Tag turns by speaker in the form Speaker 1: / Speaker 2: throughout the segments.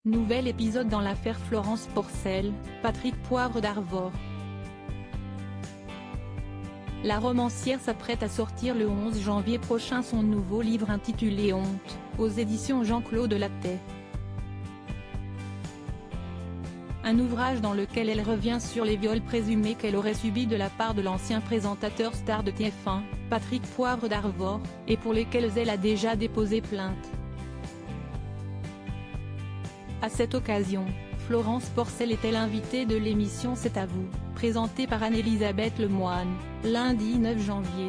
Speaker 1: Nouvel épisode dans l'affaire Florence Porcel, Patrick Poivre d'Arvor. La romancière s'apprête à sortir le 11 janvier prochain son nouveau livre intitulé Honte, aux éditions Jean-Claude Lattès. Un ouvrage dans lequel elle revient sur les viols présumés qu'elle aurait subis de la part de l'ancien présentateur star de TF1, Patrick Poivre d'Arvor, et pour lesquels elle a déjà déposé plainte. À cette occasion, Florence Porcel était l'invitée de l'émission C'est à vous, présentée par Anne-Elisabeth Lemoine, lundi 9 janvier.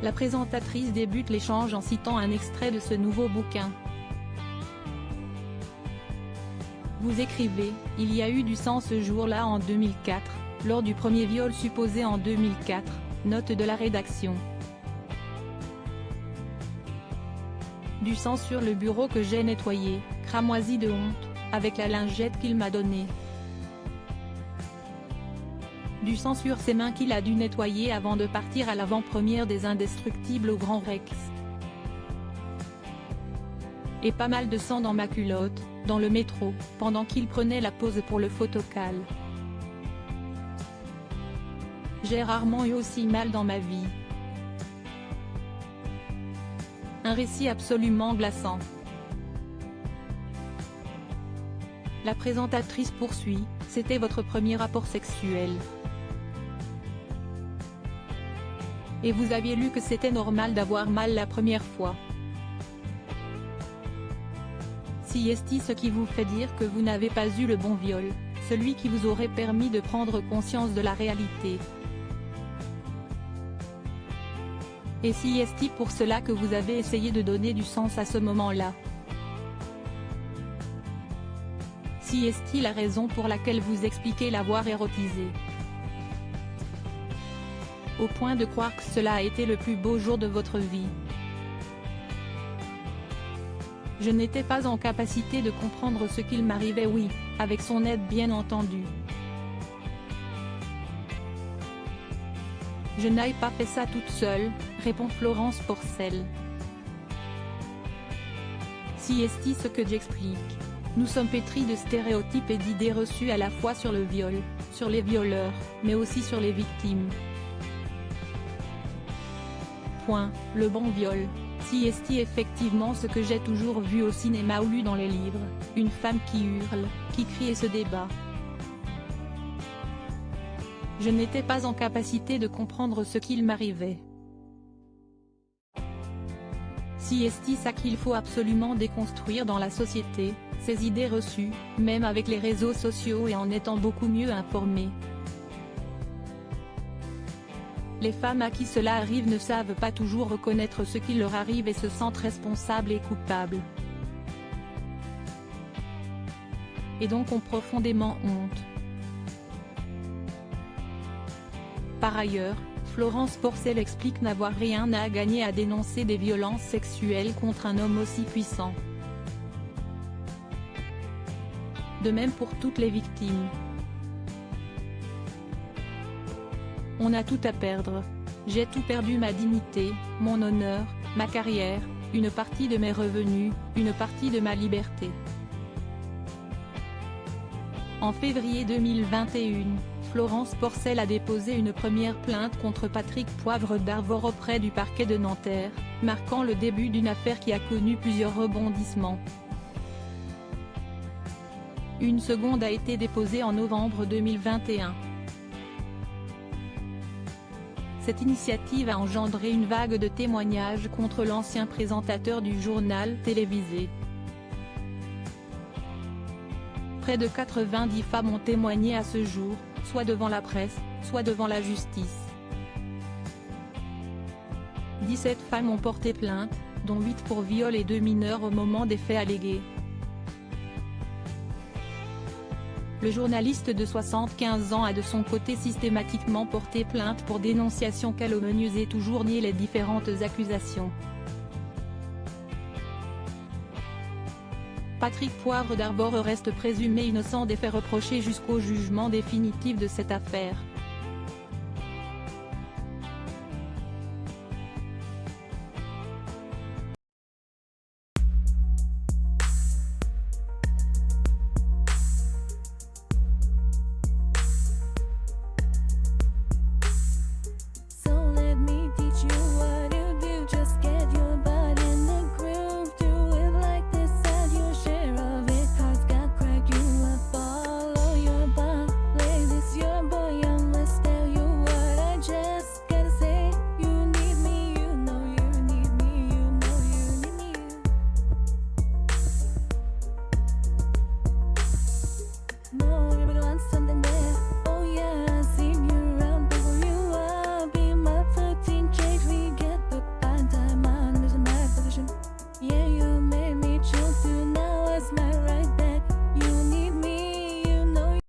Speaker 1: La présentatrice débute l'échange en citant un extrait de ce nouveau bouquin. Vous écrivez, il y a eu du sang ce jour-là en 2004, lors du premier viol supposé en 2004, note de la rédaction. Du sang sur le bureau que j'ai nettoyé, cramoisi de honte, avec la lingette qu'il m'a donnée. Du sang sur ses mains qu'il a dû nettoyer avant de partir à l'avant-première des Indestructibles au Grand Rex. Et pas mal de sang dans ma culotte, dans le métro, pendant qu'il prenait la pause pour le photocal. J'ai rarement eu aussi mal dans ma vie. Un récit absolument glaçant. La présentatrice poursuit, c'était votre premier rapport sexuel. Et vous aviez lu que c'était normal d'avoir mal la première fois. Si est-il ce qui vous fait dire que vous n'avez pas eu le bon viol, celui qui vous aurait permis de prendre conscience de la réalité. Et si est-il pour cela que vous avez essayé de donner du sens à ce moment-là? Si est-il la raison pour laquelle vous expliquez l'avoir érotisé? Au point de croire que cela a été le plus beau jour de votre vie. Je n'étais pas en capacité de comprendre ce qu'il m'arrivait, oui, avec son aide bien entendu. Je n'ai pas fait ça toute seule, répond Florence Porcel. Si est-il ce que j'explique. Nous sommes pétris de stéréotypes et d'idées reçues à la fois sur le viol, sur les violeurs, mais aussi sur les victimes. Le bon viol. Si est-il effectivement ce que j'ai toujours vu au cinéma ou lu dans les livres, une femme qui hurle, qui crie et se débat. Je n'étais pas en capacité de comprendre ce qu'il m'arrivait. Si est-il ça qu'il faut absolument déconstruire dans la société, ces idées reçues, même avec les réseaux sociaux et en étant beaucoup mieux informées. Les femmes à qui cela arrive ne savent pas toujours reconnaître ce qui leur arrive et se sentent responsables et coupables. Et donc ont profondément honte. Par ailleurs, Florence Porcel explique n'avoir rien à gagner à dénoncer des violences sexuelles contre un homme aussi puissant. De même pour toutes les victimes. On a tout à perdre. J'ai tout perdu, ma dignité, mon honneur, ma carrière, une partie de mes revenus, une partie de ma liberté. En février 2021, Florence Porcel a déposé une première plainte contre Patrick Poivre d'Arvor auprès du parquet de Nanterre, marquant le début d'une affaire qui a connu plusieurs rebondissements. Une seconde a été déposée en novembre 2021. Cette initiative a engendré une vague de témoignages contre l'ancien présentateur du journal télévisé. Près de 90 femmes ont témoigné à ce jour, soit devant la presse, soit devant la justice. 17 femmes ont porté plainte, dont 8 pour viol et 2 mineurs au moment des faits allégués. Le journaliste de 75 ans a de son côté systématiquement porté plainte pour dénonciation calomnieuse et toujours nié les différentes accusations. Patrick Poivre d'Arvor reste présumé innocent des faits reprochés jusqu'au jugement définitif de cette affaire.